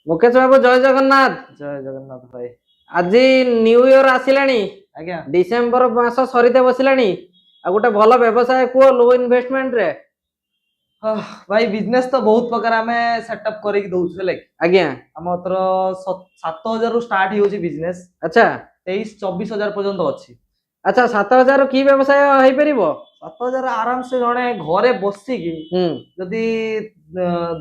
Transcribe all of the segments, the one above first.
मुकेश बाबू जय जगन्नाथ। जय जगन्नाथ भाई। आज न्यू इयर आसिलानी आज्ञा डिसेम्बर मास सरीते बसिलानी आ गोटे भल व्यवसाय कुह लो इन्वेस्टमेंट रे। भाई बिजनेस तो बहुत प्रकार आमे सेटअप करिक दउछु हेले आज्ञा हमर 7000 रु स्टार्ट होउची बिजनेस। अच्छा 23-24 हजार पर्यंत अछि। अच्छा 7000 की व्यवसाय होई परिबो? 7000 आराम से जणे घरे बसी की जदी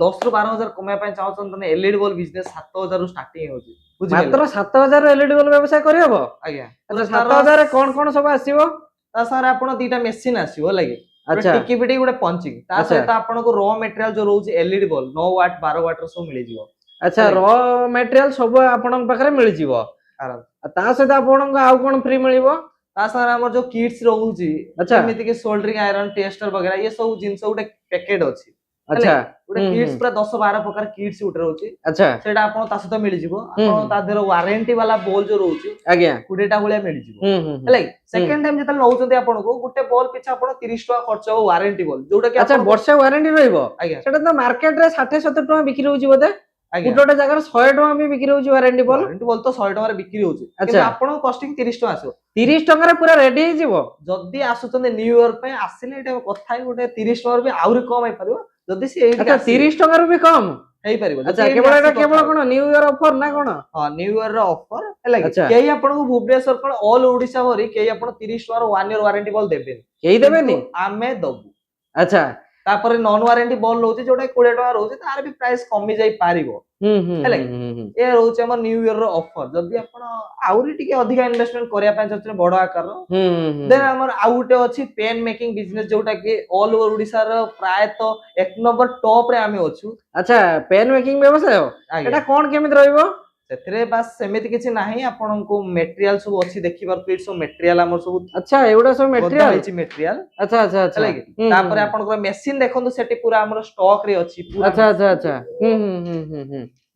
10 रु 12 हजार कमाय पय चाहछन तने एलईडी बल्ब बिजनेस 7000 रु स्टार्टिंग होउची। मात्र 7000 एलईडी बल्ब व्यवसाय करियबो? आज्ञा अच्छा 7000 कोन कोन सब आसीबो? ता सर आपण दीटा मशीन आसीबो लागि अच्छा टिकी पिटी गुटे पंचिंग ता सहित आपण को रॉ मटेरियल जो रहउची एलईडी बल्ब 9 वाट 12 वाट रो सब मिली जिवो। अच्छा रॉ मटेरियल सब आपन पाखरे मिली जिवो आराम ता सहित आपन को आउ कोन फ्री मिलिबो? ता सर हमर जो किट्स रहउची अच्छा जेमिति के सोल्डरिंग आयरन टेस्टर वगैरह ये सब जिंस गुटे पैकेट अछि। अच्छा गुटे किट्स पूरा 10-12 प्रकार किट्स गुटे रहउची। अच्छा सेटा आपण ता सहित मिली जिवो। आपण ता देर वारंटी वाला बॉल जो रहउची आज्ञा 20 टा भलिया मिली जिवो। हेले सेकंड टाइम जतल नउचंती आपण को गुटे बॉल पिछा आपण 30 टका खर्च हो वारंटी बॉल जोटा कि अच्छा वर्षे वारंटी रहइबो? आज्ञा सेटा तो मार्केट रे 60-70 टका बिक्री होउची बोधे आज्ञा गुटे जगह 100 टका भी बिक्री होउची वारंटी बॉल। वारंटी बॉल तो 100 टका रे बिक्री होउची किंतु अच्छा आपण कॉस्टिंग 30 टका आसो। 30 टका रे पूरा रेडी हे जिवो। जदी आसुचंदे न्यू इयर पे आसिले एटा कथा गुटे 30 टका भी आउरी कम आइ परबो जदी से एठी अच्छा 30 टका रो भी कम हेई परबो। अच्छा केवल एटा केवल कोन न्यू इयर ऑफर ना कोन? हां न्यू इयर रो ऑफर हेला अच्छा केही आपण को भुवनेश्वर कोन ऑल ओडिसा भरी केही आपण 30 टका रो 1 इयर वारंटी बॉल देबे केही देबेनी आमे दबु। अच्छा तापर नॉन वारंटी बॉल रहउची जोटा 20 टका रहउची तार भी प्राइस कमी जाई पारिबो हेला ए रहउची हमर न्यू इयर रो ऑफर। जदी आपण आउरी टिके अधिका इन्वेस्टमेंट करिया पय चचने बडो आकार रो देन हमर आउटे अछि पेन मेकिंग बिजनेस जोटा कि ऑल ओवर ओडिसा रो प्राय तो एक नंबर टॉप रे आमे अछु। अच्छा पेन मेकिंग व्यवसाय एटा कोन केमित रहइबो? सेतरे बास सेमिति किछि नाही आपण को मटेरियल सब अछि देखि बार फिर सब मटेरियल हमर सब अच्छा एउडा सब मटेरियल अछि मटेरियल। अच्छा अच्छा अच्छा तापर आपण को मशीन देखंतु सेठी पूरा हमर स्टॉक रे अछि पूरा। अच्छा अच्छा अच्छा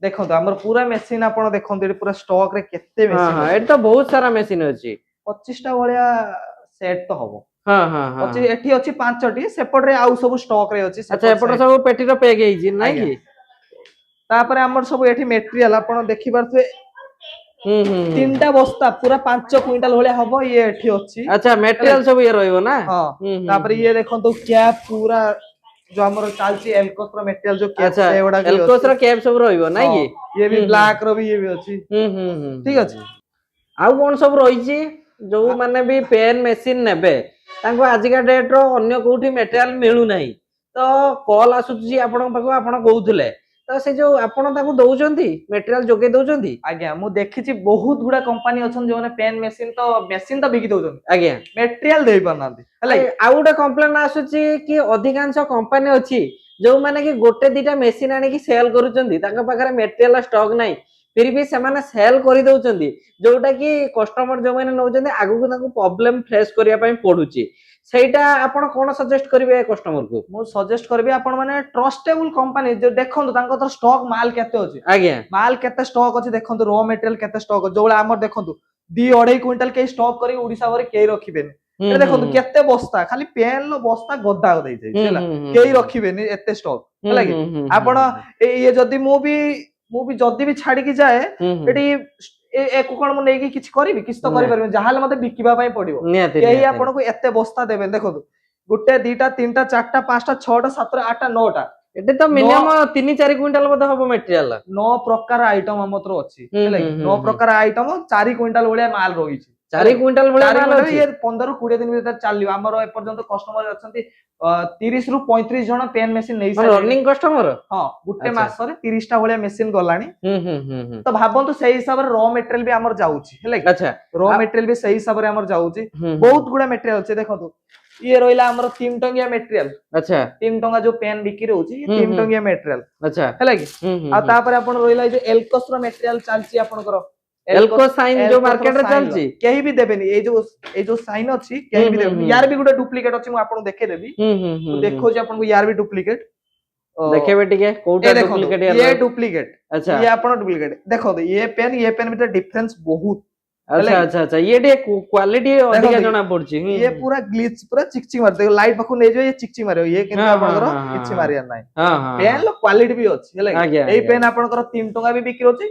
देखंतु हमर पूरा मशीन आपण देखंतु एठी पूरा स्टॉक रे केते मशीन। हां एठी तो बहुत सारा मशीन अछि 25 टा भलिया सेट तो हबो। हां हां हां 25 एठी अछि 5 टी सेपट रे आउ सब स्टॉक रे अछि। अच्छा एपट सब पेटी रो पैक हेछि नै कि तापर हमर सब एठी मटेरियल आपण देखि बारथुए तीनटा बस्ता पूरा 5 क्विंटल भलिया हबो ये एठी अछि। अच्छा मटेरियल सब ये रहइबो ना। हां तापर ये देखंतु कैप पूरा जो हमर चालची एल्कोस रो मटेरियल जो कैप अच्छा सेवडा भी एल्कोस रो कैप सब रहइबो नै कि ये भी ब्लैक रो भी ये भी अछि। ठीक अछि आउ कोन सब रहिछि जो माने भी पेन मशीन नेबे तांको आजिका डेट रो अन्य कोठी मटेरियल मिलु नाही तो कॉल आसुछि आपन पाखो आपन कहउथिले तो से जो आपन ताको दउचंती मटेरियल जोगे दउचंती? आज्ञा मु देखिछि बहुत गुडा कंपनी अछन जो माने पेन मशीन तो बिकि दउचन आज्ञा मटेरियल देइ परनांती हेला आउ गोटे कंप्लेन आसुछि कि अधिकांश कंपनी अछि जो माने कि गोटे दिटा मशीन आनी कि सेल करूचंती तांका पाखरे मटेरियल स्टॉक नाही फिर भी से माने सेल करि दउचंती जोटा कि कस्टमर जो माने नउचंती आगु को तांको प्रॉब्लम फेस करिया पय पडुछि सेटा आपण कोन सजेस्ट करिवे कस्टमर को? मु सजेस्ट करबी आपण माने ट्रस्टेबल कंपनी जो देखंतु तांको तो स्टॉक माल केते अछि। आज्ञा माल केते स्टॉक अछि देखंतु रॉ मटेरियल केते स्टॉक जोला हमर देखंतु 2-2.5 क्विंटल के स्टॉक करी ओडिसा भर के रखिबेनी ए देखंतु केते बस्ता खाली पेन लो बस्ता गद्दा देइ छै हैला केही रखिबेनी एते स्टॉक हैला कि आपण ये जदी मु भी जदी भी छाडी की जाए एटी एक कोन मु नेकी किछ करबी किछ तो करि परबे जहाले मते बिकिबा पय पडिबो केही आपण को एते बस्ता देबे देखंतु गुटे दीटा तीनटा चारटा पांचटा छटा सातटा आठटा नौटा एटे तो मिनिमम 3-4 क्विंटल बद हबो मटेरियल 9 प्रकार आइटम हमतरो अछि हेला 9 प्रकार आइटम 4 क्विंटल भलिया माल रही छै 4 क्विंटल भलिया माल अछि ये 15-20 दिन भीतर चालियो हमर ए पर्यंत कस्टमर अछंती 30 रु 35 जण पेन मशीन नै छै रनिंग कस्टमर। हां गुटे मास रे 30 टा भलिया मशीन गलानी तो भाबंतु सेही हिसाब रे रॉ मटेरियल भी हमर जाउछि हेला अच्छा रॉ मटेरियल भी सेही हिसाब रे हमर जाउछि बहुत गुडा मटेरियल छै देखंतु ये रोइला हमर 3 टंगिया मटेरियल अच्छा 3 टंगा जो पेन बिक्री होउची ये 3 टंगिया मटेरियल अच्छा हेला कि आ तापर आपण रोइला जे एल्कोस रो मटेरियल चालची आपनकर एल्कोस साइन जो मार्केट रे चालची केही भी देबेनी ए जो साइन अछि केही भी देबेनी यार भी गुटे डुप्लीकेट अछि मु आपन देखे देबी मु देखो जे आपन को यार भी डुप्लीकेट देखेबे टिके कोटा डुप्लीकेट ये डुप्लीकेट अच्छा ये आपन डुप्लीकेट देखो ये पेन भीतर डिफरेंस बहुत अच्छा अच्छा अच्छा ये क्वालिटी अधिक जना पड़ची ये पूरा ग्लिच पूरा चिकचिक मार देखो लाइट पाखु नै जो ये चिकचिक मारियो ये किंतु आपनकर किछि मारिया नै पेन लो क्वालिटी भी अछि हेला ए पेन आपनकर 3 टका भी बिक्री होछि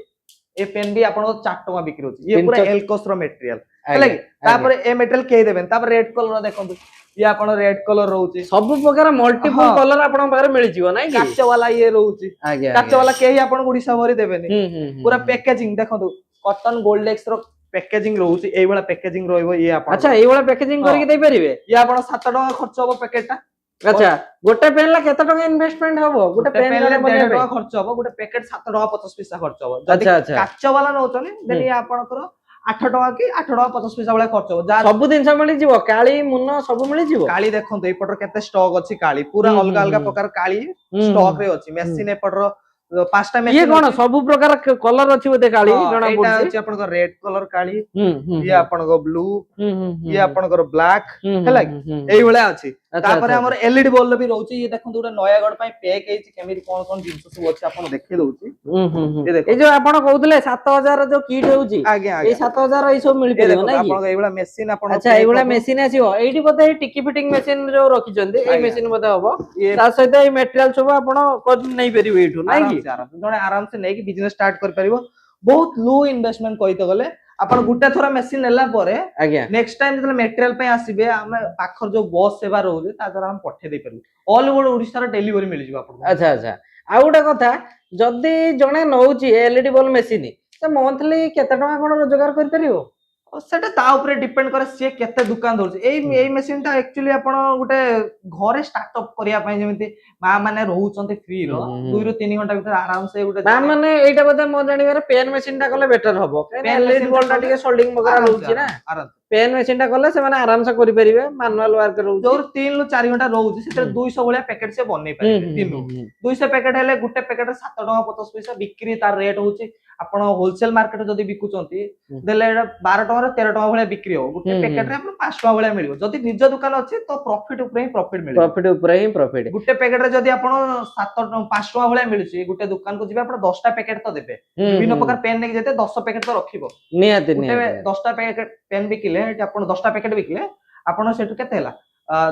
ए पेन भी आपनकर 4 टका बिक्री होछि ये पूरा एल्कोस रो मटेरियल हेला तापर ए मटेरियल के देबेन तापर रेड कलर देखंतु ये आपण रेड कलर रहउछि सब प्रकार मल्टीपल कलर आपण पाखरे मिल जिवो नै कि काच वाला ये रहउछि काच वाला केही आपण गुडीसा भरी देबेनी पूरा पैकेजिंग देखंतु कॉटन गोल्डेक्स रो पैकेजिंग रहउछि एई वाला पैकेजिंग रहइबो ये आपण अच्छा एई वाला पैकेजिंग करके दे परिबे ये आपण 7 टका खर्च होबो पैकेटटा अच्छा गोटे पेन ला केते टका इन्वेस्टमेंट हबो गोटे पेन ला 1.5 टका खर्च होबो गोटे पैकेट 7 टका 50 पैसा खर्च होबो अच्छा अच्छा काच वाला नउचनी देन ये आपणकर 8 टका की 8 टका 50 पैसा वाला खर्च होबो सब दिन मिल जिवो काली मुन्नो सब मिल जिवो काली देखंतु ए पटर केते स्टॉक अछि काली पूरा अलग अलग प्रकार काली स्टॉक रे अछि मेसिन ए पटर पांचटा मेसिन ये कोन सब प्रकार कलर अछि बोते काली जणा पड़छि एटा अछि आपन को रेड कलर काली ये आपन को ब्लू ये आपन को ब्लैक हैला एई भले अछि तापर हमर एलईडी बल्ब भी रहउछि ये देखंतु उडा नयागढ़ पय पैक हेछि केमिति कोन कोन जिंस सब अछि आपन देखि दउछि ये देखो ए जो आपन कहउतले 7000 जो किट होउछि ए 7000 ए सब मिल परबो नै कि आपन एई भला मेसिन आपन अच्छा एई भला मेसिन आसीबो एइडी बोते टिकी फिटिंग मेसिन जो रखि जंदी ए मेसिन बोते हबो ता सहित ए मटेरियल सब आपन कर नै परिबो एठु नै कि जने आराम से नै कि बिजनेस स्टार्ट कर परिबो बहुत लो इन्वेस्टमेंट कहितो गले आपण गुटा थोरा मेसिन नेला परे नेक्स्ट टाइम जतले मटेरियल पे आसीबे हम पाखर जो बस सेवा रहउजे ता द्वारा हम पठे दे परबो ऑल ओवर ओडिसा रा डिलीवरी मिल जिवो आपण अच्छा अच्छा आ उडा कथा जदी जणे नउची एलईडी बल्ब मेसिन त मंथली केते टका कोन रोजगार कर परिबो सेटा ता ऊपर डिपेंड करे से केते दुकान धरछ एई मेसिन ता एक्चुअली आपण गुटे घरे स्टार्टअप करिया पय जेमिति मा माने रहउचंती फ्री रो 2 रो 3 घंटा भीतर आराम से गुटे मा माने एटा बदे म जानिबारे पेन मेसिन टा कले बेटर हबो एलईडी बल्ब टा टिके सोल्डिंग वगैरह रहउची ना पेन मेसिन टा कले से माने आराम से करि परिबे मैनुअल वर्क रहउची जो 3 लो 4 घंटा रहउची सेते 200 भलिया पैकेट से बनै परिबे 3 200 पैकेट हेले गुटे पैकेट 7 टका 50 पैसा बिक्री तार रेट होउची आपण होलसेल मार्केट जदी बिकुचंती देले 12 टका 13 टका भलिया बिक्री हो गुटे पैकेट रे आपण 5 टका भलिया मिलियो जदी निज दुकान अछि तो प्रॉफिट ऊपर ही प्रॉफिट मिलियो प्रॉफिट ऊपर ही प्रॉफिट गुटे पैकेट रे जदी आपण 7 5 टका भलिया मिलुची गुटे दुकान को जिबे आपण 10 टा पैकेट तो देबे विभिन्न प्रकार पेन ने जेते 10 पैकेट तो रखिबो नियाते गुटे 10 टा पैकेट पेन बिकिले आपण 10 टा पैकेट बिकिले आपण सेटु केते हला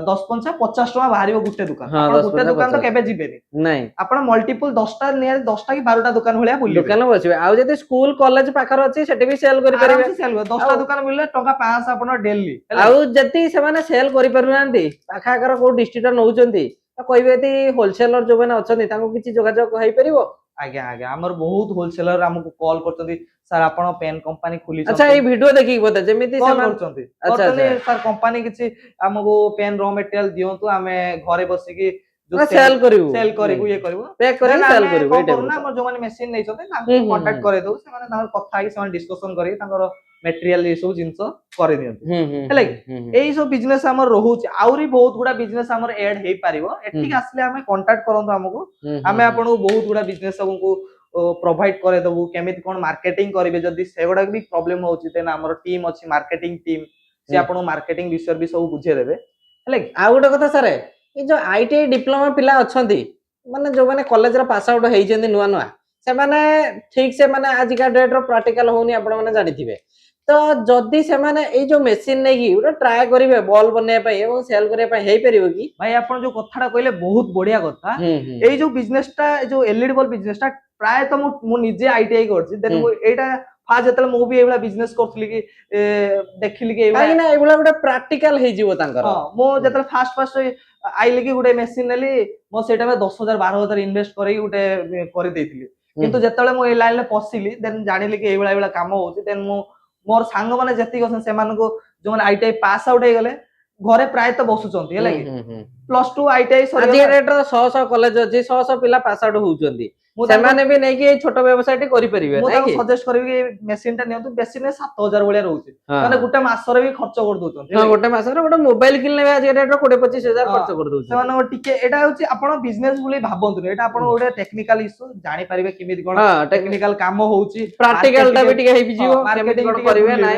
10 50 50 टका बाहरिबो गुटे दुकान आपण गुटे दुकान तो केबे जिबेनी नहीं आपण मल्टीपल 10 टा नियर 10 टा की 12 टा दुकान भलिया बुलिबे दुकान बसिबे आ जते स्कूल कॉलेज पाखर अछि सेटे भी सेल करि परिबे सेल 10 टा दुकान मिलले टका 500 आपण डेली आ जति से माने सेल करि परनांती पाखाकर को डिस्ट्रिक्ट नउचंती त कहबेती होलसेलर जो माने अछंती ताको किछि जोगाजोग होई परिबो आज्ञा आज्ञा हमर बहुत होलसेलर हमको कॉल करचंती सर आपण पेन कंपनी खुली अच्छा ए वीडियो देखि बता जेमिति से करचंती अच्छा सर कंपनी किछि हमको पेन रॉ मटेरियल दियंतु हमें घरे बसी की जो सेल करिवु ये करिवु पैक करि सेल करिवु एटा ना हमर जो माने मशीन नै छथि ताको कांटेक्ट करे दउ से माने तार कथा कि से डिस्कशन करी तांगर मटेरियल ये सब जिंस करे दियंतु हेले एई सब बिजनेस हमर रहउची आउरी बहुत गुडा बिजनेस हमर ऐड हेई पारिबो एठी आसले हमें कांटेक्ट करंतु हमको हमें आपन बहुत गुडा बिजनेस हमको प्रोवाइड करे दबु केमिति कोन मार्केटिंग करिवे जदी सेगुडा भी प्रॉब्लम होउची तेन हमर टीम अछि मार्केटिंग टीम से आपन मार्केटिंग विषय भी सब बुझे देबे हेले आ गुडा कथा सर ए जो आईटीआई डिप्लोमा पिला अछंती माने जो माने कॉलेज रा पास आउट हेई जंदी नुवा नुवा से माने ठीक से माने आज का डेट रो प्रैक्टिकल होनी आपण माने जानिथिबे तो जदी से माने ए जो मशीन नै की उडा ट्राई करिवे बॉल बने पय एवं सेल करे पय हेई परिबो की भाई आपण जो कथाडा कहले बहुत बढ़िया कथा ए जो बिजनेसटा जो एलईडी बल्ब बिजनेसटा प्राय तो मु निजे आईटीआई करछि देन मु एटा फाज जतले मु भी एबला बिजनेस करथली कि देखिली कि काई ना एबला गुडा प्रैक्टिकल हेई जीवो तांकर हां मु जतले फास्ट आइले कि गुडे मशीन नेली मो सेटा में 10000 12000 इन्वेस्ट करी गुडे करि देथिली किंतु जतले मु ए लाइन ले पसिली देन जानिली कि एबला काम होउची देन मु मोर सांग माने जति गसन से मानको जो माने आईटीआई पास आउट हे गले घरे प्राय तो बसुचंती हेला कि +2 आईटीआई सरी आज रेट 100 कॉलेज अछि 100 पिला पास आउट होउचंती सेमाने भी नै कि छोटो व्यवसाय टे करि परिबे नै कि सजेस्ट करबी कि मशीन टा नियंतु बेसी ने 7000 भलिया रहउची माने गुटे मासर भी खर्च कर दोचंती हां गुटे मासर गुटे मोबाइल किनले आज रेट 20-25 हजार खर्च कर दोचंती सेमाने टिके एटा होची आपण बिजनेस बुली भाबंतु एटा आपण ओडे टेक्निकल इशू जानि परिबे किमिति कोन टेक्निकल काम होउची प्रैक्टिकल टा भी टिके हेइ बिजिवो केमिति कोन करिवे नै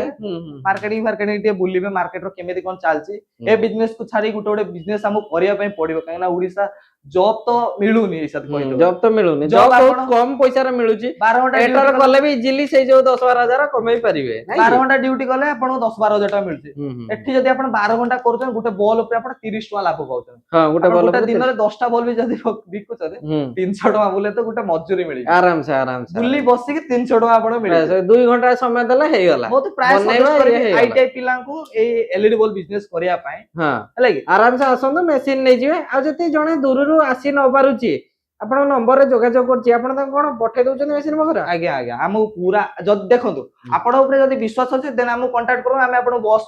मार्केटिंग टिके बुलिबे मार्केट रो केमिति कोन चालची ए बिजनेस को छाडी गुटे बिजनेस हमु करिया पय पडिबो काना ओडिसा जॉब तो मिलूनी ए साथ कोइ जॉब तो मिलुनी Job जॉब बहुत आपण- कम पैसा रे मिलुची 12 घंटा एटर ड्यूटी कले भी इजीली से जो 10-12 हजार कमाई परिवे 12 घंटा ड्यूटी कले आपण 10-12 हजार टका मिलछि एठी जदी आपण 12 घंटा करछन गुटे बॉल ऊपर आपण 30 टका लाभ पाउछन हां गुटे आपण बॉल गुटे दिन रे 10 टा बॉल भी जदी बिकुछन 300 टका बोले तो गुटे मजूरी मिलि आराम से बुल्ली बसी के 300 टका आपण मिलि 2 घंटा समय देला हे गला बहुत प्राय बनेଇବା सजेस्ट ଇଏ करी ହେଇଗଲା। आईटीआई पिला को ए एलईडी बॉल बिजनेस करिया पाए हां हला कि आराम से आसंदो मेसिन नै जिवे आ जति जणे दूररू आसी न पारुची आपण नंबर रे जोगाजोग करची आपण त कोन पठे दउछन मेसिन बखरा आज्ञा आज्ञा हम पूरा जद देखंतु आपण ऊपर जदी विश्वास अछि देन हम कांटेक्ट करू हम आपण बॉस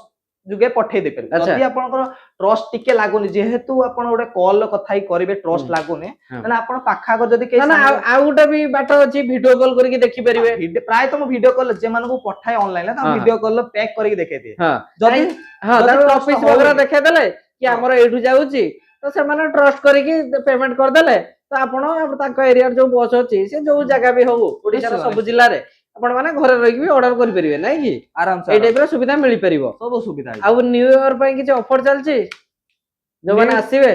जुगे पठे दे पर अच्छा। जदी आपनकर ट्रस्ट टिके लागुनी जेहेतु आपण ओडे कॉल कथाई करिवे ट्रस्ट लागुनी तने आपण पाखा को जदी के ना ना आ गुटे भी बाट अछि वीडियो कॉल करके देखि परिवे प्राय तो वीडियो कॉल जे मानको पठाए ऑनलाइन ता हाँ। वीडियो कॉल पैक करके देखे दिए हां जदी हां जदी तार trust ऑफिस होवे- वगैरह देखे देले कि हाँ। हमर एठु जाउची तो से माने ट्रस्ट करके पेमेंट कर देले तो आपण ताको एरिया जो बॉस अछि से जो जगह भी हो ओडिसा रो निश्चय, सब जिल्ला रे आपण माने घरे रहि भी ऑर्डर करि परिवे नै कि आराम ए से टाइप रो सुविधा मिली परिबो सब सुविधा है आ न्यू ईयर पई किछ ऑफर चलची जो माने New- आसीबे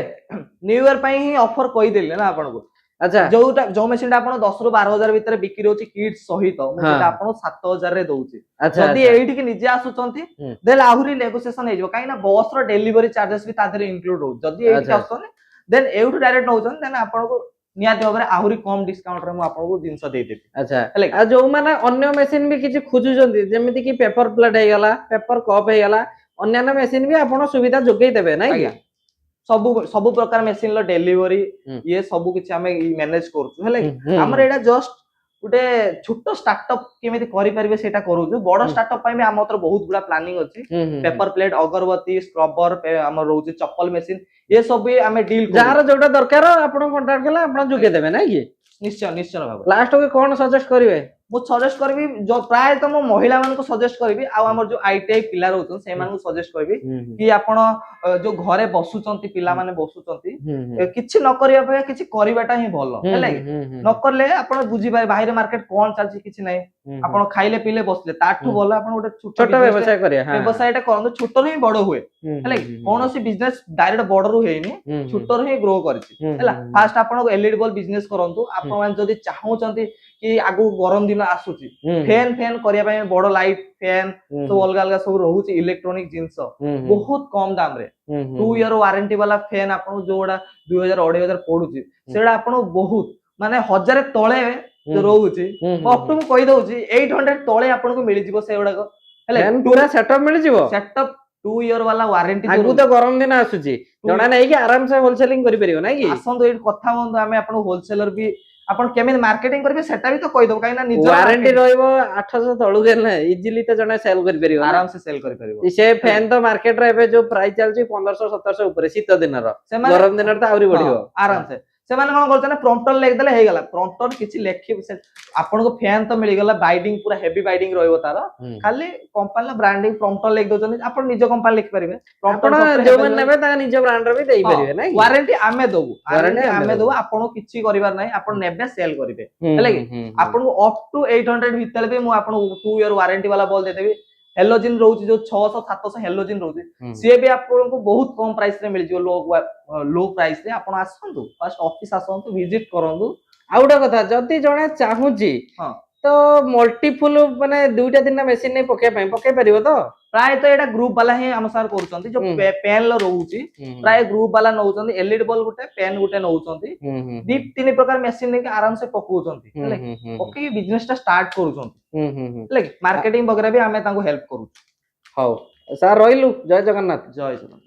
न्यू ईयर पई ही ऑफर कहि देले ना आपण को अच्छा जो मशीन आपण 10 रु 12 हजार भीतर बिक्री होची किट सहित हाँ। सेटा आपण 7000 रे दउची अच्छा जदी अच्छा। एठी कि निजे आसुचंती हम्म। देन आहुरी नेगोशिएशन हे जो काई ना बस रो डिलीवरी चार्जेस भी तादरे इंक्लूड हो जदी एठी अच्छा। आसुचन देन एठु डायरेक्ट नउचन देन आपण को नियाती भाबरे आहुरी कम डिस्काउंट रे मु आपण को जिंस दे देबी अच्छा हेले आ जो माने अन्य मशीन भी किछ खोजुचंती जेमिति कि पेपर प्लेट हे गला पेपर कप हे गला अन्य मशीन भी आपण सुविधा जोगै देबे नै कि आज्ञा सब सब प्रकार मशीन लो डिलीवरी हम्म। ये सब किछ हमें मैनेज करछु हेले हम्म। हमर एटा जस्ट गुटे छोटो स्टार्टअप केमिति करि परिबे सेटा करूछु बड़ स्टार्टअप पई हम हमतर बहुत गुडा प्लानिंग अछि पेपर प्लेट अगरबत्ती स्क्रबर हमर रहउछि चप्पल मशीन ये सब भी हमें डील जार जोटा दरकार आपण कांटेक्ट केला आपण जोगे देबे नै कि निश्चय निश्चय भाव लास्ट को कोन सजेस्ट करिवे मु सजेस्ट करबी जो प्राय तो मो महिला मान को सजेस्ट करबी आ हमर जो आईटीआई पिला रहउछन से मान को सजेस्ट करबी कि आपण जो घरे बसुचंती पिला माने बसुचंती किछि न करिया पे किछि करिवाटा ही भलो हेला न करले आपण बुझी पाए बाहर मार्केट कोन चलछि किछि नै आपण खाइले पीले बसले ताठू भलो आपण ओटे छोटा व्यवसाय करिया हां व्यवसायटा करन छोटो ही बड़ हुए हेला कोनोसी बिजनेस डायरेक्ट बड़रू हेनी छोटो ही ग्रो करछि हेला फास्ट आपण एलईडी बल्ब बिजनेस करंतु आपण मान जदी चाहउचंती कि आगु गरम दिन आसुची फैन फैन करिया पय बड़ लाइट फैन तो अलग अलग सब रहउची इलेक्ट्रॉनिक जिंस बहुत कम दाम रे 2 ईयर वारंटी वाला फैन आपण जोडा 2000 2500 पडुची सेडा आपण बहुत माने 1000 तळे जो रहउची अप टू कहि दउची 800 तळे आपण को मिलि जिवो सेडा को हेले फैन पूरा सेटअप मिल जिवो सेटअप 2 ईयर वाला वारंटी आगु तो गरम दिन आसुची जणा नै कि आराम से होलसेलिंग करि परियो नै कि आसंदो एट कथा बंधु हमें आपण होलसेलर भी आपण केमे मार्केटिंग करबे सेटा भी तो कहि दब काई ना निज वारंटी रहइबो 800 तळु गेल नै इजीली तो जणा सेल करि परियो आराम से सेल करि परिबो से फैन तो मार्केट रे एबे जो प्राइस चलची 1500 1700 ऊपर शीत दिन रो से गरम दिन तो आउरी बढ़ियो आराम से से माने कोन करछन प्रॉम्प्टर लेख देले हे गेला प्रॉम्प्टर किछि लेखि आपण को फैन तो मिल गेला बाइडिंग पूरा हेवी बाइडिंग रहइबो तार खाली कंपनी ब्रांडिंग प्रॉम्प्टर लेख दोछन आपण निज कंपनी लिख परिबे प्रॉम्प्टर जो मन नेबे ता निज ब्रांड रे भी देई परिबे नै वारंटी आमे दबु Warranty वारंटी आमे आमे दबु। दबु आपण किछि करिवार नै आपण नेबे सेल करिवे हेले कि आपण को अप टू 800 भीतर भी मु आपण 2 ईयर वारंटी वाला बॉल दे देबी हेलोजिन रहउची जो 600 700 हेलोजिन रहउची से भी आपण को बहुत कम प्राइस रे मिल जिवो लो प्राइस रे आपण आसंतु फर्स्ट ऑफिस आसंतु विजिट करंतु आ उडा कथा जति जणे चाहूची हां तो मल्टीफुल माने दुईटा तीनटा मेसिन नै पके परिबो तो प्राय तो एटा ग्रुप वाला ही हम सार करछंती जो पेन ल रहउची प्राय ग्रुप वाला नउचंती एलईडी बल्ब गुटे पेन गुटे नउचंती दी तीन प्रकार मेसिन ने आराम से पकोउचंती हेले पके बिजनेस टा स्टार्ट करूचंती हेले मार्केटिंग वगैरह भी हमें तांको हेल्प करू हौ सर रहिलु जय जगन्नाथ जय जगन्नाथ।